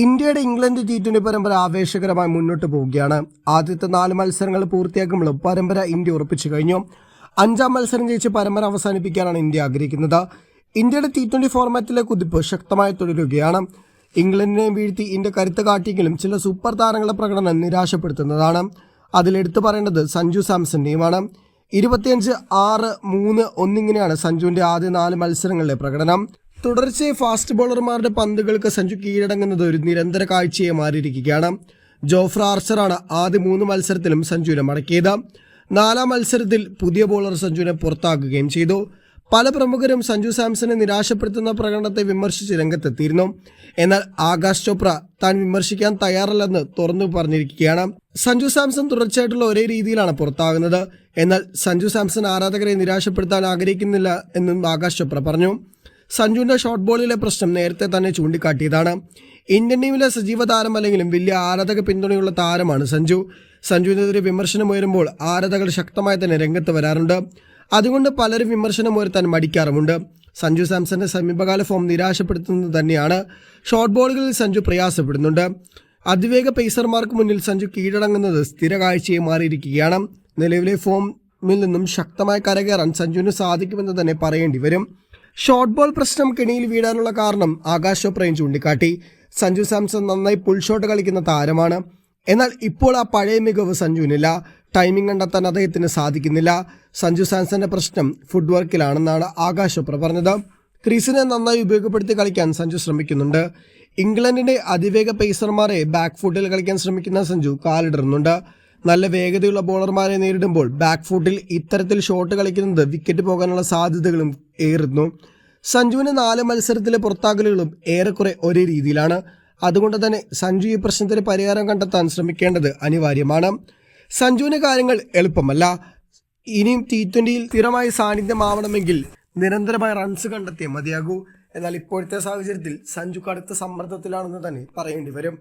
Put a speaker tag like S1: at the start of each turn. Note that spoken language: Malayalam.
S1: ഇന്ത്യയുടെ ഇംഗ്ലണ്ട് T20 പരമ്പര ആവേശകരമായി മുന്നോട്ട് പോവുകയാണ്. ആദ്യത്തെ 4 മത്സരങ്ങൾ പൂർത്തിയാക്കുമ്പോഴും പരമ്പര ഇന്ത്യ ഉറപ്പിച്ചു കഴിഞ്ഞു. 5-ാം മത്സരം ജയിച്ച് പരമ്പര അവസാനിപ്പിക്കാനാണ് ഇന്ത്യ ആഗ്രഹിക്കുന്നത്. ഇന്ത്യയുടെ T20 ഫോർമാറ്റിലെ കുതിപ്പ് ശക്തമായി തുടരുകയാണ്. ഇംഗ്ലണ്ടിനെ വീഴ്ത്തി ഇന്ത്യ കരുത്ത് കാട്ടിയെങ്കിലും ചില സൂപ്പർ താരങ്ങളുടെ പ്രകടനം നിരാശപ്പെടുത്തുന്നതാണ്. അതിലെടുത്തു പറയേണ്ടത് സഞ്ജു സാംസന്റെയുമാണ്. 25-6-3 ഇങ്ങനെയാണ് സഞ്ജുവിന്റെ ആദ്യ 4 മത്സരങ്ങളിലെ പ്രകടനം. തുടർച്ചയായി ഫാസ്റ്റ് ബോളർമാരുടെ പന്തുകൾക്ക് സഞ്ജു കീഴടങ്ങുന്നത് ഒരു നിരന്തര കാഴ്ചയെ മാറിയിരിക്കുകയാണ്. ജോഫ്ര ആർച്ചറാണ് ആദ്യ 3 മത്സരത്തിലും സഞ്ജുവിനെ മടക്കിയത്. 4-ാം മത്സരത്തിൽ പുതിയ ബോളർ സഞ്ജുവിനെ പുറത്താക്കുകയും ചെയ്തു. പല പ്രമുഖരും സഞ്ജു സാംസനെ നിരാശപ്പെടുത്തുന്ന പ്രകടനത്തെ വിമർശിച്ച് രംഗത്തെത്തിയിരുന്നു. എന്നാൽ ആകാശ് ചോപ്ര താൻ വിമർശിക്കാൻ തയ്യാറല്ലെന്ന് തുറന്നു പറഞ്ഞിരിക്കുകയാണ്. സഞ്ജു സാംസൺ തുടർച്ചയായിട്ടുള്ള ഒരേ രീതിയിലാണ് പുറത്താകുന്നത്. എന്നാൽ സഞ്ജു സാംസൺ ആരാധകരെ നിരാശപ്പെടുത്താൻ ആഗ്രഹിക്കുന്നില്ല എന്നും ആകാശ് ചോപ്ര പറഞ്ഞു. സഞ്ജുവിന്റെ ഷോർട്ട് ബോളിലെ പ്രശ്നം നേരത്തെ തന്നെ ചൂണ്ടിക്കാട്ടിയതാണ്. ഇന്ത്യൻ ടീമിലെ സജീവ താരമല്ലെങ്കിലും വലിയ ആരാധക പിന്തുണയുള്ള താരമാണ് സഞ്ജു. സഞ്ജുവിനെതിരെ വിമർശനം ഉയരുമ്പോൾ ആരാധകർ ശക്തമായി തന്നെ രംഗത്ത് വരാറുണ്ട്. അതുകൊണ്ട് പലരും വിമർശനം ഉയർത്താൻ മടിക്കാറുമുണ്ട്. സഞ്ജു സാംസന്റെ സമീപകാല ഫോം നിരാശപ്പെടുത്തുന്നത് തന്നെയാണ്. ഷോർട്ട് ബോളുകളിൽ സഞ്ജു പ്രയാസപ്പെടുന്നുണ്ട്. അതിവേഗ പേസർമാർക്ക് മുന്നിൽ സഞ്ജു കീഴടങ്ങുന്നത് സ്ഥിര കാഴ്ചയെ മാറിയിരിക്കുകയാണ്. നിലവിലെ ഫോമിൽ നിന്നും ശക്തമായി കരകയറാൻ സഞ്ജുവിന് സാധിക്കുമെന്ന് തന്നെ പറയേണ്ടി വരും. ഷോർട്ട് ബോൾ പ്രശ്നം കെണിയിൽ വീഴാനുള്ള കാരണം ആകാശ് ചോപ്രയും ചൂണ്ടിക്കാട്ടി. സഞ്ജു സാംസൺ നന്നായി പുൾ ഷോട്ട് കളിക്കുന്ന താരമാണ്. എന്നാൽ ഇപ്പോൾ ആ പഴയ മികവ് സഞ്ജുവിനില്ല. ടൈമിംഗ് കണ്ടെത്താൻ അദ്ദേഹത്തിന് സാധിക്കുന്നില്ല. സഞ്ജു സാംസന്റെ പ്രശ്നം ഫുഡ് വർക്കിലാണെന്നാണ് ആകാശ് ചോപ്ര പറഞ്ഞത്. ക്രീസിനെ നന്നായി ഉപയോഗപ്പെടുത്തി കളിക്കാൻ സഞ്ജു ശ്രമിക്കുന്നുണ്ട്. ഇംഗ്ലണ്ടിന്റെ അതിവേഗ പേസർമാരെ ബാക്ക് ഫുട്ടിൽ കളിക്കാൻ ശ്രമിക്കുന്ന സഞ്ജു കാലിടറുന്നുണ്ട്. നല്ല വേഗതയുള്ള ബോളർമാരെ നേരിടുമ്പോൾ ബാക്ക് ഫുട്ടിൽ ഇത്തരത്തിൽ ഷോട്ട് കളിക്കുന്നത് വിക്കറ്റ് പോകാനുള്ള സാധ്യതകളും ഏറുന്നു. സഞ്ജുവിന് 4 മത്സരത്തിലെ പുറത്താകലുകളും ഏറെക്കുറെ ഒരേ രീതിയിലാണ്. അതുകൊണ്ട് തന്നെ സഞ്ജു ഈ പ്രശ്നത്തിന് പരിഹാരം കണ്ടെത്താൻ ശ്രമിക്കേണ്ടത് അനിവാര്യമാണ്. സഞ്ജുവിന് കാര്യങ്ങൾ എളുപ്പമല്ല. ഇനിയും T20യിൽ സ്ഥിരമായി സാന്നിധ്യമാവണമെങ്കിൽ നിരന്തരമായ റൺസ് കണ്ടെത്തിയേ മതിയാകൂ. എന്നാൽ ഇപ്പോഴത്തെ സാഹചര്യത്തിൽ സഞ്ജു കടുത്ത സമ്മർദ്ദത്തിലാണെന്ന് തന്നെ പറയേണ്ടി വരും.